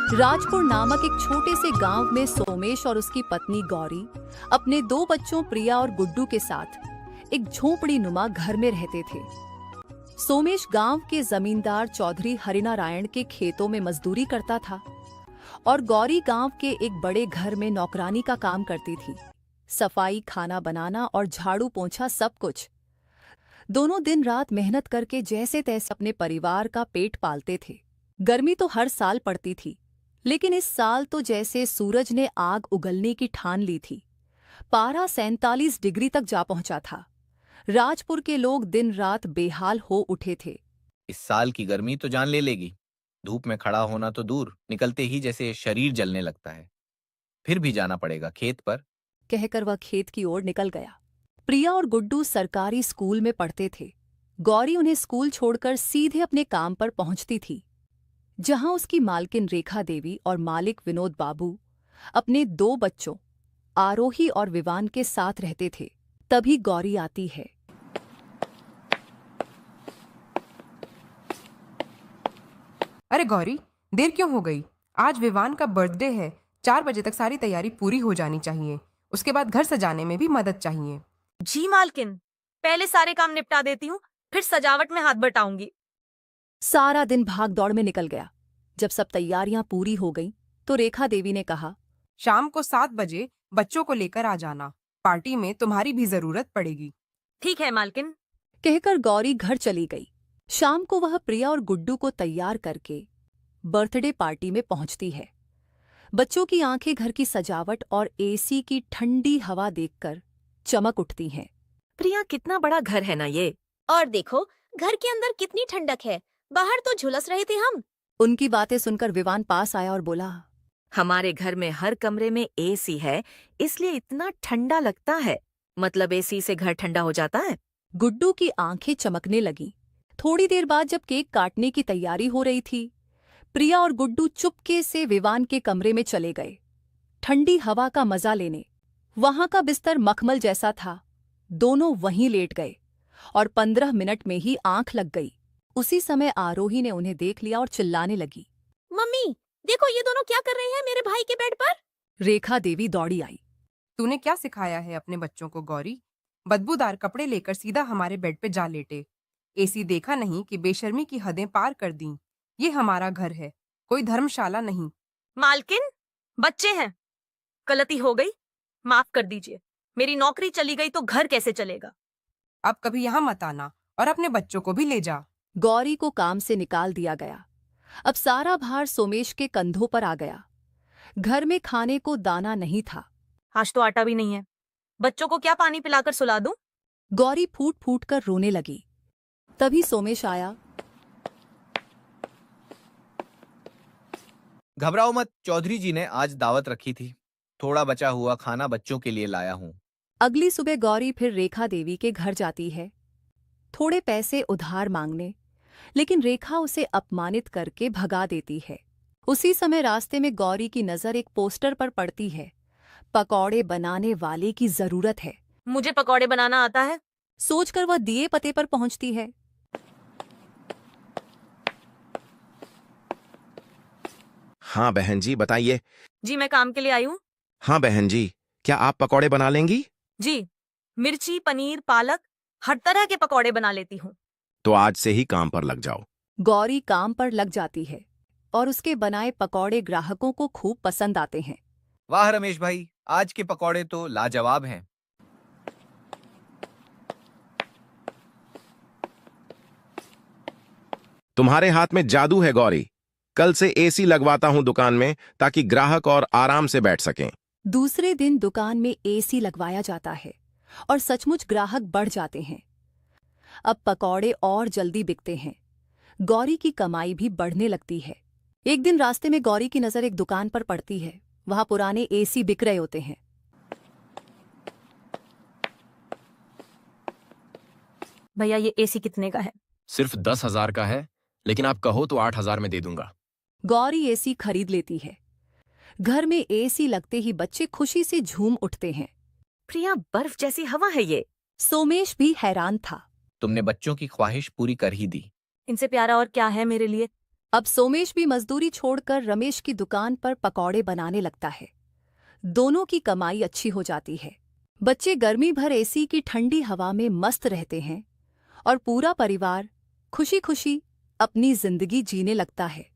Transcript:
राजपुर नामक एक छोटे से गांव में सोमेश और उसकी पत्नी गौरी अपने दो बच्चों प्रिया और गुड्डू के साथ एक झोपड़ी नुमा घर में रहते थे। सोमेश गांव के जमींदार चौधरी हरिनारायण के खेतों में मजदूरी करता था और गौरी गांव के एक बड़े घर में नौकरानी का काम करती थी। सफाई, खाना बनाना और झाड़ू पोंछा सब कुछ। दोनों दिन रात मेहनत करके जैसे तैसे अपने परिवार का पेट पालते थे। गर्मी तो हर साल पड़ती थी, लेकिन इस साल तो जैसे सूरज ने आग उगलने की ठान ली थी। पारा 47 डिग्री तक जा पहुंचा था। राजपुर के लोग दिन रात बेहाल हो उठे थे। इस साल की गर्मी तो जान ले लेगी। धूप में खड़ा होना तो दूर, निकलते ही जैसे शरीर जलने लगता है। फिर भी जाना पड़ेगा खेत पर। कहकर वह खेत की ओर निकल गया। प्रिया और गुड्डू सरकारी स्कूल में पढ़ते थे। गौरी उन्हें स्कूल छोड़कर सीधे अपने काम पर पहुंचती थी, जहां उसकी मालकिन रेखा देवी और मालिक विनोद बाबू अपने दो बच्चों आरोही और विवान के साथ रहते थे। तभी गौरी आती है। अरे गौरी, देर क्यों हो गई? आज विवान का बर्थडे है। 4 बजे तक सारी तैयारी पूरी हो जानी चाहिए। उसके बाद घर सजाने में भी मदद चाहिए। जी मालकिन, पहले सारे काम निपटा देती हूँ, फिर सजावट में हाथ बटाऊंगी। सारा दिन भाग दौड़ में निकल गया। जब सब तैयारियां पूरी हो गईं, तो रेखा देवी ने कहा, शाम को 7 बजे बच्चों को लेकर आ जाना। पार्टी में तुम्हारी भी जरूरत पड़ेगी। ठीक है मालकिन। कहकर गौरी घर चली गई। शाम को वह प्रिया और गुड्डू को तैयार करके बर्थडे पार्टी में पहुंचती है। बच्चों की आंखें घर की सजावट और एसी की ठंडी हवा देखकर चमक उठती हैं। प्रिया, कितना बड़ा घर है ना ये। और देखो, घर के अंदर कितनी ठंडक है। बाहर तो झुलस रहे थे हम। उनकी बातें सुनकर विवान पास आया और बोला, हमारे घर में हर कमरे में एसी है, इसलिए इतना ठंडा लगता है। मतलब एसी से घर ठंडा हो जाता है। गुड्डू की आंखें चमकने लगीं। थोड़ी देर बाद जब केक काटने की तैयारी हो रही थी, प्रिया और गुड्डू चुपके से विवान के कमरे में चले गए, ठंडी हवा का मजा लेने। वहां का बिस्तर मखमल जैसा था। दोनों वहीं लेट गए और 15 मिनट में ही आंख लग गई। उसी समय आरोही ने उन्हें देख लिया और चिल्लाने लगी, मम्मी, देखो ये दोनों क्या कर रहे हैं मेरे भाई के बेड पर। रेखा देवी दौड़ी आई। तूने क्या सिखाया है अपने बच्चों को गौरी? बदबूदार कपड़े लेकर सीधा हमारे बेड पे जा लेटे। एसी देखा नहीं कि बेशर्मी की हदें पार कर दी। ये हमारा घर है, कोई धर्मशाला नहीं। मालकिन, बच्चे हैं, गलती हो गई, माफ कर दीजिए। मेरी नौकरी चली गई तो घर कैसे चलेगा। अब कभी यहाँ मत आना और अपने बच्चों को भी ले जा। गौरी को काम से निकाल दिया गया। अब सारा भार सोमेश के कंधों पर आ गया। घर में खाने को दाना नहीं था। आज तो आटा भी नहीं है। बच्चों को क्या पानी पिलाकर सुला दूं? गौरी फूट फूट कर रोने लगी। तभी सोमेश आया। घबराओ मत, चौधरी जी ने आज दावत रखी थी। थोड़ा बचा हुआ खाना बच्चों के लिए लाया हूँ। अगली सुबह गौरी फिर रेखा देवी के घर जाती है, थोड़े पैसे उधार मांगने, लेकिन रेखा उसे अपमानित करके भगा देती है। उसी समय रास्ते में गौरी की नजर एक पोस्टर पर पड़ती है। पकौड़े बनाने वाले की जरूरत है। मुझे पकौड़े बनाना आता है। सोचकर वह दिए पते पर पहुंचती है। हाँ बहन जी, बताइए। जी, मैं काम के लिए आई हूँ। हाँ बहन जी, क्या आप पकौड़े बना लेंगी? जी, मिर्ची, पनीर, पालक, हर तरह के पकौड़े बना लेती हूँ। तो आज से ही काम पर लग जाओ। गौरी काम पर लग जाती है और उसके बनाए पकौड़े ग्राहकों को खूब पसंद आते हैं। वाह रमेश भाई, आज के पकौड़े तो लाजवाब हैं। तुम्हारे हाथ में जादू है गौरी। कल से एसी लगवाता हूँ दुकान में, ताकि ग्राहक और आराम से बैठ सकें। दूसरे दिन दुकान में एसी लगवाया जाता है और सचमुच ग्राहक बढ़ जाते हैं। अब पकौड़े और जल्दी बिकते हैं। गौरी की कमाई भी बढ़ने लगती है। एक दिन रास्ते में गौरी की नजर एक दुकान पर पड़ती है। वहां पुराने एसी बिक रहे होते हैं। भैया, ये एसी कितने का है? सिर्फ 10,000 का है, लेकिन आप कहो तो 8,000 में दे दूंगा। गौरी एसी खरीद लेती है। घर में एसी लगते ही बच्चे खुशी से झूम उठते हैं। प्रिया, बर्फ जैसी हवा है ये। सोमेश भी हैरान था। तुमने बच्चों की ख्वाहिश पूरी कर ही दी। इनसे प्यारा और क्या है मेरे लिए। अब सोमेश भी मजदूरी छोड़कर रमेश की दुकान पर पकौड़े बनाने लगता है। दोनों की कमाई अच्छी हो जाती है। बच्चे गर्मी भर एसी की ठंडी हवा में मस्त रहते हैं और पूरा परिवार खुशी खुशी अपनी जिंदगी जीने लगता है।